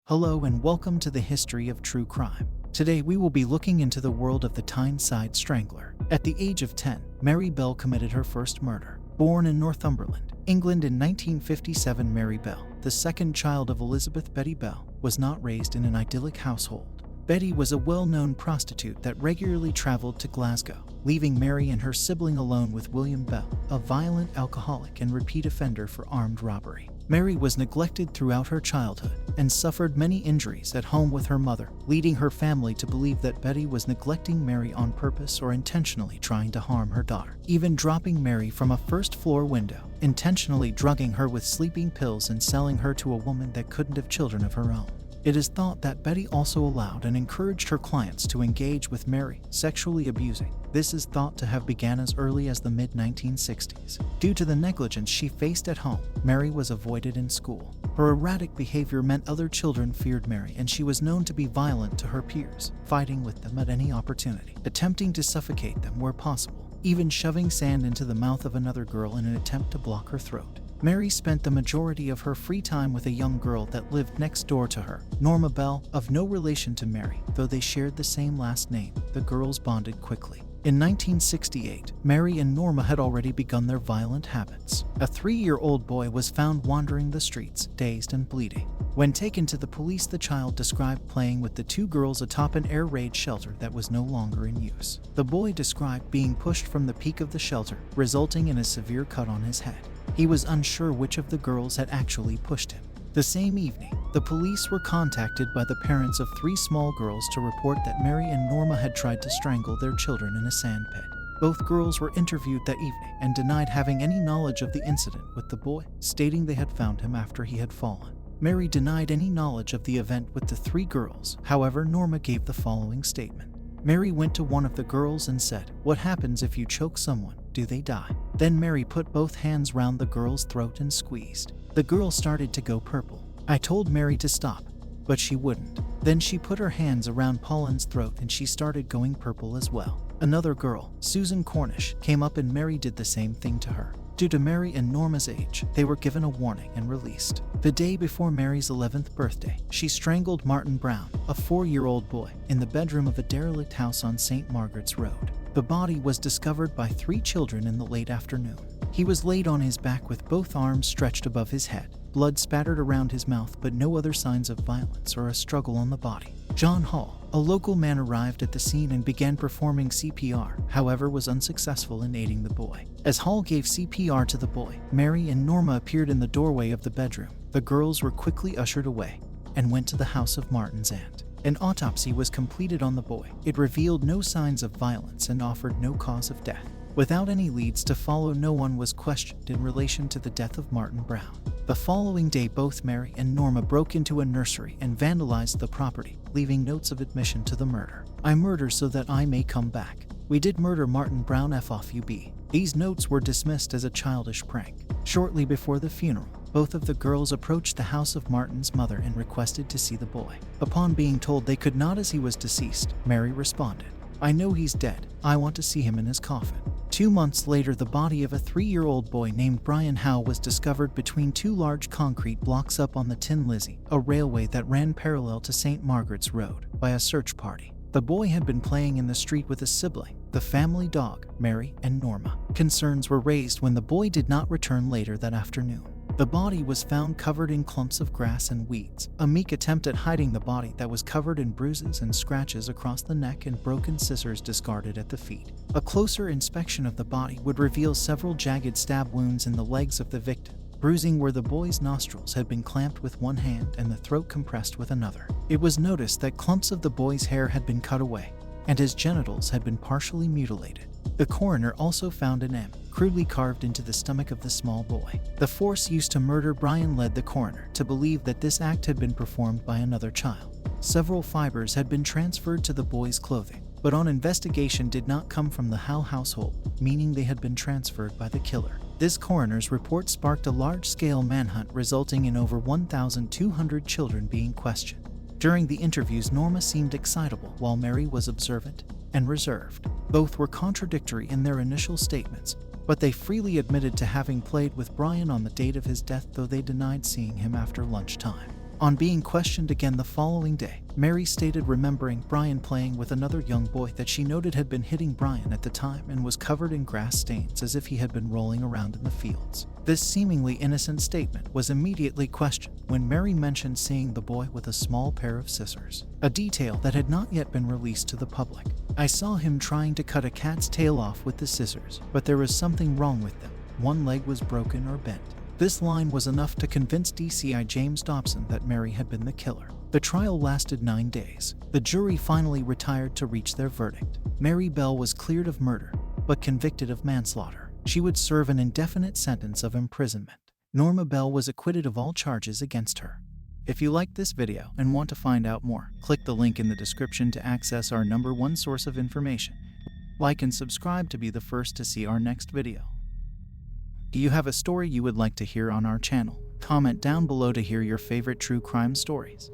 Hello and welcome to the history of true crime. Today we will be looking into the world of the Tyneside Strangler. At the age of 10, Mary Bell committed her first murder. Born in Northumberland, England in 1957, Mary Bell, the second child of Elizabeth Betty Bell, was not raised in an idyllic household. Betty was a well-known prostitute that regularly traveled to Glasgow, leaving Mary and her sibling alone with William Bell, a violent alcoholic and repeat offender for armed robbery. Mary was neglected throughout her childhood and suffered many injuries at home with her mother, leading her family to believe that Betty was neglecting Mary on purpose or intentionally trying to harm her daughter, even dropping Mary from a first-floor window, intentionally drugging her with sleeping pills and selling her to a woman that couldn't have children of her own. It is thought that Betty also allowed and encouraged her clients to engage with Mary, sexually abusing. This is thought to have begun as early as the mid-1960s. Due to the negligence she faced at home, Mary was avoided in school. Her erratic behavior meant other children feared Mary, and she was known to be violent to her peers, fighting with them at any opportunity, attempting to suffocate them where possible, even shoving sand into the mouth of another girl in an attempt to block her throat. Mary spent the majority of her free time with a young girl that lived next door to her, Norma Bell, of no relation to Mary, though they shared the same last name. The girls bonded quickly. In 1968, Mary and Norma had already begun their violent habits. A 3-year-old boy was found wandering the streets, dazed and bleeding. When taken to the police, the child described playing with the two girls atop an air raid shelter that was no longer in use. The boy described being pushed from the peak of the shelter, resulting in a severe cut on his head. He was unsure which of the girls had actually pushed him. The same evening, the police were contacted by the parents of 3 small girls to report that Mary and Norma had tried to strangle their children in a sand pit. Both girls were interviewed that evening and denied having any knowledge of the incident with the boy, stating they had found him after he had fallen. Mary denied any knowledge of the event with the 3 girls. However, Norma gave the following statement. Mary went to one of the girls and said, "What happens if you choke someone? Do they die?" Then Mary put both hands round the girl's throat and squeezed. The girl started to go purple. I told Mary to stop, but she wouldn't. Then she put her hands around Pauline's throat and she started going purple as well. Another girl, Susan Cornish, came up and Mary did the same thing to her. Due to Mary and Norma's age, they were given a warning and released. The day before Mary's 11th birthday, she strangled Martin Brown, a 4-year-old boy, in the bedroom of a derelict house on St. Margaret's Road. The body was discovered by 3 children in the late afternoon. He was laid on his back with both arms stretched above his head. Blood spattered around his mouth, but no other signs of violence or a struggle on the body. John Hall, a local man, arrived at the scene and began performing CPR, however was unsuccessful in aiding the boy. As Hall gave CPR to the boy, Mary and Norma appeared in the doorway of the bedroom. The girls were quickly ushered away and went to the house of Martin's aunt. An autopsy was completed on the boy. It revealed no signs of violence and offered no cause of death. Without any leads to follow, no one was questioned in relation to the death of Martin Brown. The following day, both Mary and Norma broke into a nursery and vandalized the property, leaving notes of admission to the murder. "I murder so that I may come back. We did murder Martin Brown FOB." These notes were dismissed as a childish prank. Shortly before the funeral, both of the girls approached the house of Martin's mother and requested to see the boy. Upon being told they could not as he was deceased, Mary responded, "I know he's dead. I want to see him in his coffin." 2 months later, the body of a 3-year-old boy named Brian Howe was discovered between 2 large concrete blocks up on the Tin Lizzie, a railway that ran parallel to St. Margaret's Road, by a search party. The boy had been playing in the street with a sibling, the family dog, Mary and Norma. Concerns were raised when the boy did not return later that afternoon. The body was found covered in clumps of grass and weeds. A meek attempt at hiding the body that was covered in bruises and scratches across the neck and broken scissors discarded at the feet. A closer inspection of the body would reveal several jagged stab wounds in the legs of the victim, bruising where the boy's nostrils had been clamped with one hand and the throat compressed with another. It was noticed that clumps of the boy's hair had been cut away, and his genitals had been partially mutilated. The coroner also found an M crudely carved into the stomach of the small boy. The force used to murder Brian led the coroner to believe that this act had been performed by another child. Several fibers had been transferred to the boy's clothing, but on investigation did not come from the Howe household, meaning they had been transferred by the killer. This coroner's report sparked a large-scale manhunt, resulting in over 1,200 children being questioned. During the interviews, Norma seemed excitable while Mary was observant and reserved. Both were contradictory in their initial statements, but they freely admitted to having played with Brian on the date of his death, though they denied seeing him after lunchtime. On being questioned again the following day, Mary stated remembering Brian playing with another young boy that she noted had been hitting Brian at the time and was covered in grass stains as if he had been rolling around in the fields. This seemingly innocent statement was immediately questioned when Mary mentioned seeing the boy with a small pair of scissors, a detail that had not yet been released to the public. "I saw him trying to cut a cat's tail off with the scissors, but there was something wrong with them. One leg was broken or bent." This line was enough to convince DCI James Dobson that Mary had been the killer. The trial lasted 9 days. The jury finally retired to reach their verdict. Mary Bell was cleared of murder, but convicted of manslaughter. She would serve an indefinite sentence of imprisonment. Norma Bell was acquitted of all charges against her. If you liked this video and want to find out more, click the link in the description to access our #1 source of information. Like and subscribe to be the first to see our next video. Do you have a story you would like to hear on our channel? Comment down below to hear your favorite true crime stories.